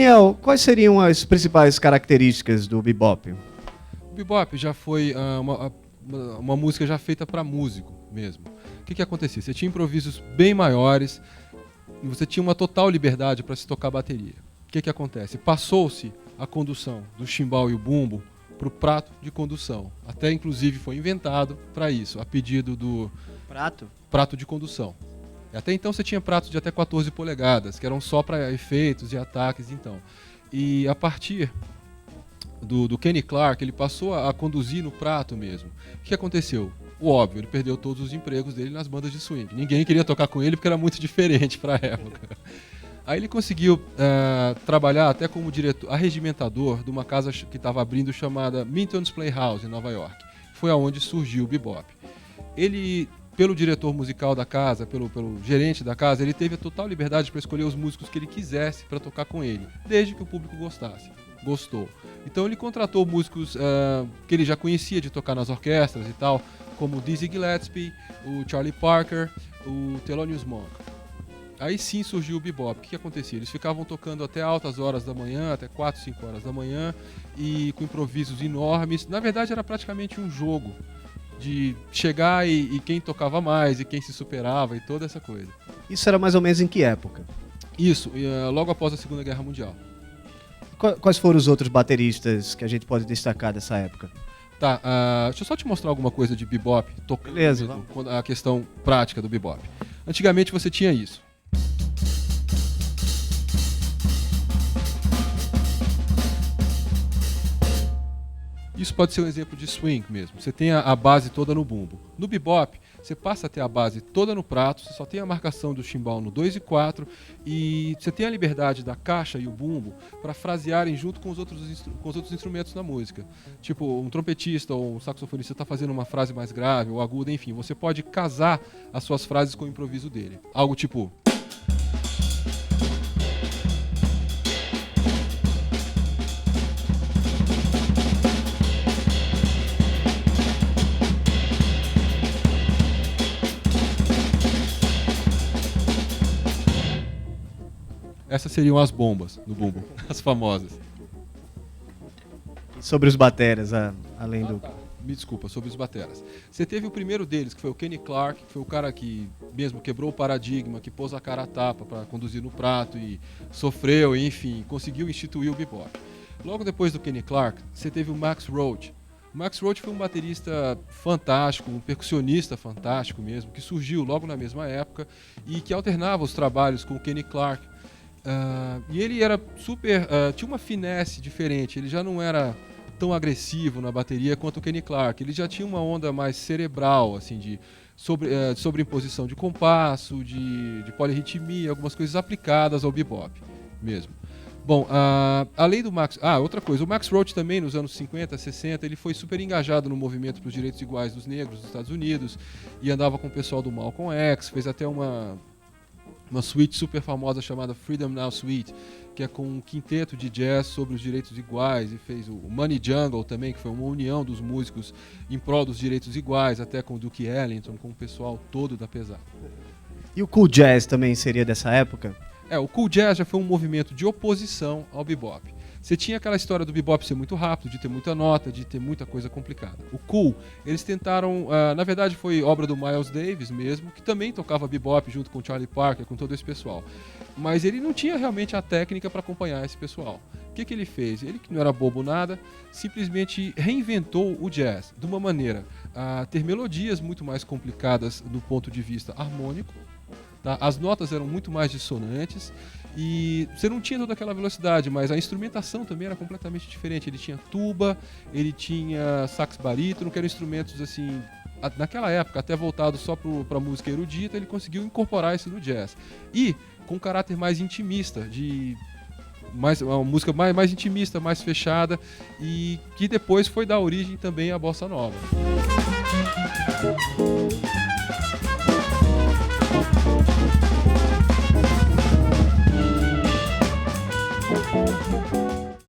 Daniel, quais seriam as principais características do bebop? O bebop já foi uma música já feita para músico mesmo. O que acontecia? Você tinha improvisos bem maiores e você tinha uma total liberdade para se tocar bateria. O que acontece? Passou-se a condução do chimbal e o bumbo para o prato de condução. Até inclusive foi inventado para isso, a pedido do prato de condução. Até então você tinha pratos de até 14 polegadas, que eram só para efeitos e ataques. E a partir do Kenny Clarke, ele passou a conduzir no prato mesmo. O que aconteceu? O óbvio, ele perdeu todos os empregos dele nas bandas de swing. Ninguém queria tocar com ele porque era muito diferente para a época. Aí ele conseguiu trabalhar até como arregimentador de uma casa que estava abrindo chamada Minton's Playhouse, em Nova York. Foi aonde surgiu o bebop. Ele, pelo diretor musical da casa, pelo gerente da casa, ele teve a total liberdade para escolher os músicos que ele quisesse para tocar com ele, desde que o público gostou. Então ele contratou músicos que ele já conhecia de tocar nas orquestras e tal, como o Dizzy Gillespie, o Charlie Parker, o Thelonious Monk. Aí sim surgiu o bebop. O que acontecia? Eles ficavam tocando até altas horas da manhã, até 4, 5 horas da manhã, e com improvisos enormes. Na verdade era praticamente um jogo de chegar e quem tocava mais, e quem se superava, e toda essa coisa. Isso era mais ou menos em que época? Isso, logo após a Segunda Guerra Mundial. Quais foram os outros bateristas que a gente pode destacar dessa época? Tá, deixa eu só te mostrar alguma coisa de bebop, tocando. Beleza, a questão prática do bebop. Antigamente você tinha isso. Isso pode ser um exemplo de swing mesmo. Você tem a base toda no bumbo. No bebop, você passa a ter a base toda no prato, você só tem a marcação do chimbal no 2 e 4 e você tem a liberdade da caixa e o bumbo para frasearem junto com os outros instrumentos da música. Tipo, um trompetista ou um saxofonista está fazendo uma frase mais grave ou aguda, enfim, você pode casar as suas frases com o improviso dele. Algo tipo... Essas seriam as bombas do bumbo, as famosas. Sobre os bateras, além do... Me desculpa, sobre os bateras. Você teve o primeiro deles, que foi o Kenny Clarke, que foi o cara que mesmo quebrou o paradigma, que pôs a cara a tapa para conduzir no prato e sofreu, enfim, conseguiu instituir o bebop. Logo depois do Kenny Clarke, você teve o Max Roach. O Max Roach foi um baterista fantástico, um percussionista fantástico mesmo, que surgiu logo na mesma época e que alternava os trabalhos com o Kenny Clarke. E ele era super... tinha uma finesse diferente, ele já não era tão agressivo na bateria quanto o Kenny Clarke, ele já tinha uma onda mais cerebral, assim, de sobreimposição de compasso, de polirritmia, algumas coisas aplicadas ao bebop mesmo. Bom, além do Max... outra coisa, o Max Roach também, nos anos 50, 60, ele foi super engajado no movimento para os direitos iguais dos negros nos Estados Unidos e andava com o pessoal do Malcolm X, fez até uma suite super famosa chamada Freedom Now Suite, que é com um quinteto de jazz sobre os direitos iguais, e fez o Money Jungle também, que foi uma união dos músicos em prol dos direitos iguais, até com o Duke Ellington, com o pessoal todo da pesada. E o Cool Jazz também seria dessa época? O Cool Jazz já foi um movimento de oposição ao bebop. Você tinha aquela história do bebop ser muito rápido, de ter muita nota, de ter muita coisa complicada. O Cool, eles tentaram... na verdade foi obra do Miles Davis mesmo, que também tocava bebop junto com o Charlie Parker, com todo esse pessoal. Mas ele não tinha realmente a técnica para acompanhar esse pessoal. O que ele fez? Ele, que não era bobo nada, simplesmente reinventou o jazz de uma maneira a ter melodias muito mais complicadas do ponto de vista harmônico. Tá? As notas eram muito mais dissonantes e você não tinha toda aquela velocidade, mas a instrumentação também era completamente diferente. Ele tinha tuba, ele tinha sax barítono, que eram instrumentos assim, naquela época até voltado só para música erudita. Ele conseguiu incorporar isso no jazz e com um caráter mais intimista, uma música mais intimista, mais fechada, e que depois foi dar origem também à bossa nova.